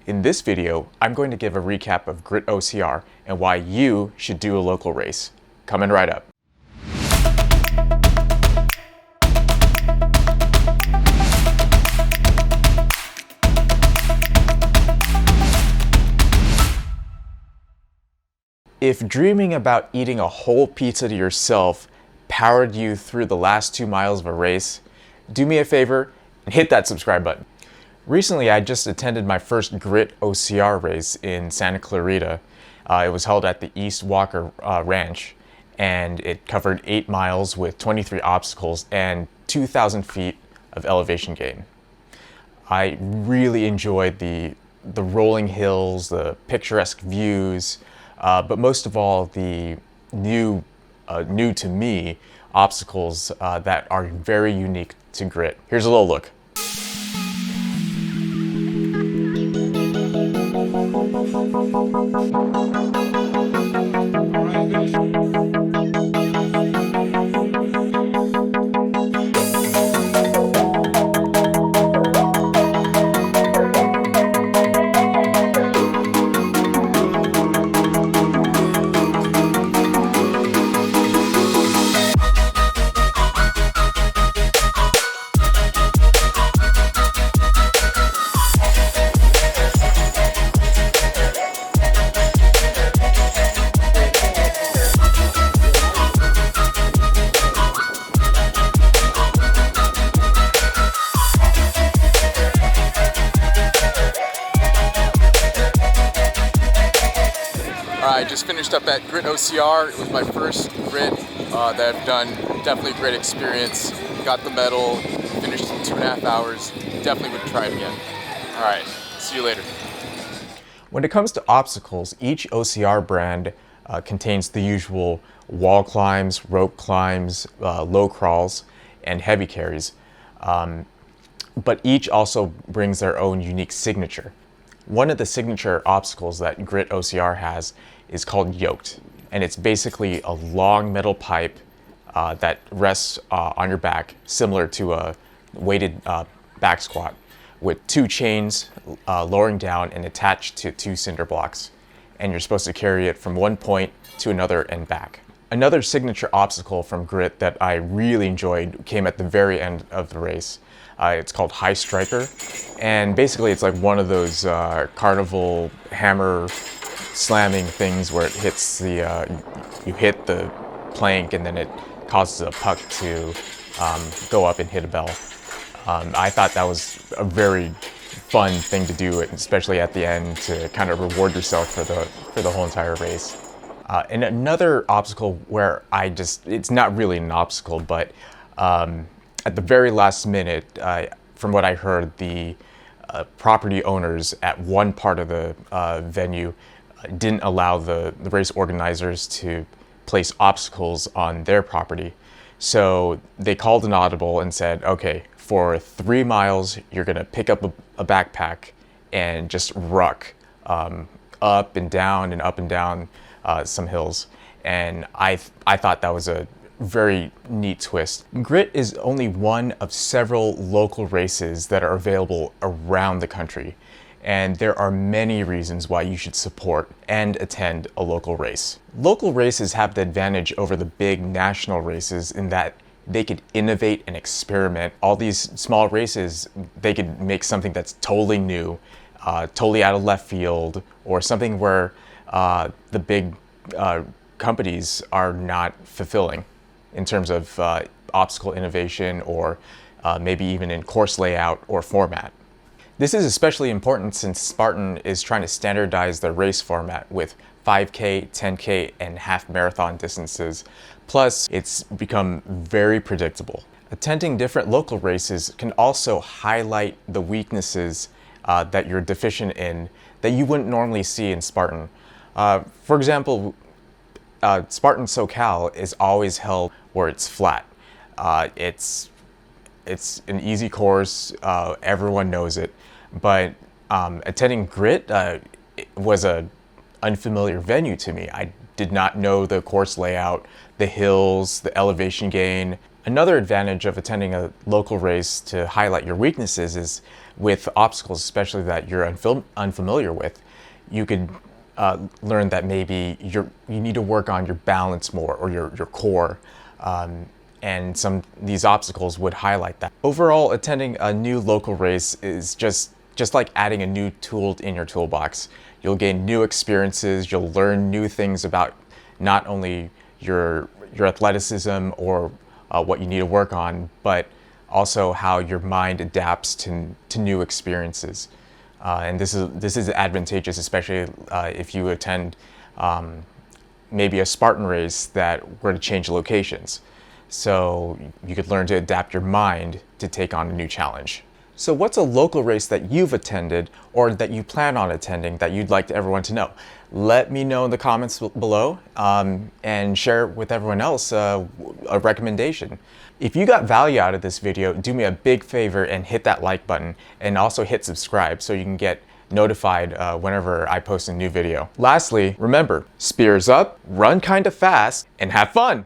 In this video, I'm going to give a recap of Grit OCR and why you should do a local race. Coming right up. If dreaming about eating a whole pizza to yourself powered you through the last 2 miles of a race, do me a favor and hit that subscribe button. Recently, I just attended my first Grit OCR race in Santa Clarita. It was held at the East Walker Ranch, and it covered 8 miles with 23 obstacles and 2,000 feet of elevation gain. I really enjoyed the rolling hills, the picturesque views, but most of all, the new to me obstacles that are very unique to Grit. Here's a little look. I just finished up at Grit OCR. It was my first Grit that I've done. Definitely a great experience. Got the medal, finished in 2.5 hours. Definitely would try it again. All right, see you later. When it comes to obstacles, each OCR brand contains the usual wall climbs, rope climbs, low crawls, and heavy carries. But each also brings their own unique signature. One of the signature obstacles that Grit OCR has is called yoked, and it's basically a long metal pipe that rests on your back, similar to a weighted back squat, with 2 chains lowering down and attached to 2 cinder blocks, and you're supposed to carry it from one point to another and back. Another signature obstacle from Grit that I really enjoyed came at the very end of the race. It's called High Striker, and basically it's like one of those carnival hammer slamming things where it hits the you hit the plank and then it causes a puck to go up and hit a bell. I thought that was a very fun thing to do, especially at the end, to kind of reward yourself for the whole entire race. And another obstacle where it's not really an obstacle, but at the very last minute, from what I heard, the property owners at one part of the venue didn't allow the race organizers to place obstacles on their property. So they called an audible and said, okay, for 3 miles, you're gonna pick up a backpack and just ruck up and down some hills. And I thought that was a very neat twist. Grit is only one of several local races that are available around the country, and there are many reasons why you should support and attend a local race. Local races have the advantage over the big national races in that they could innovate and experiment. All these small races, they could make something that's totally new, totally out of left field, or something where the big companies are not fulfilling in terms of obstacle innovation or maybe even in course layout or format. This is especially important since Spartan is trying to standardize their race format with 5K, 10K, and half marathon distances. Plus, it's become very predictable. Attending different local races can also highlight the weaknesses that you're deficient in that you wouldn't normally see in Spartan. For example, Spartan SoCal is always held where it's flat. It's an easy course, everyone knows it, but attending Grit was an unfamiliar venue to me. I did not know the course layout, the hills, the elevation gain. Another advantage of attending a local race to highlight your weaknesses is with obstacles, especially that you're unfamiliar with. You could learn that maybe you need to work on your balance more, or your core. And these obstacles would highlight that. Overall, attending a new local race is just like adding a new tool in your toolbox. You'll gain new experiences, you'll learn new things about not only your athleticism or what you need to work on, but also how your mind adapts to new experiences. And this is advantageous, especially if you attend maybe a Spartan race that were to change locations. So you could learn to adapt your mind to take on a new challenge. So what's a local race that you've attended or that you plan on attending that you'd like everyone to know? Let me know in the comments below and share with everyone else a recommendation. If you got value out of this video, do me a big favor and hit that like button, and also hit subscribe so you can get notified whenever I post a new video. Lastly, remember, spears up, run kinda fast, and have fun!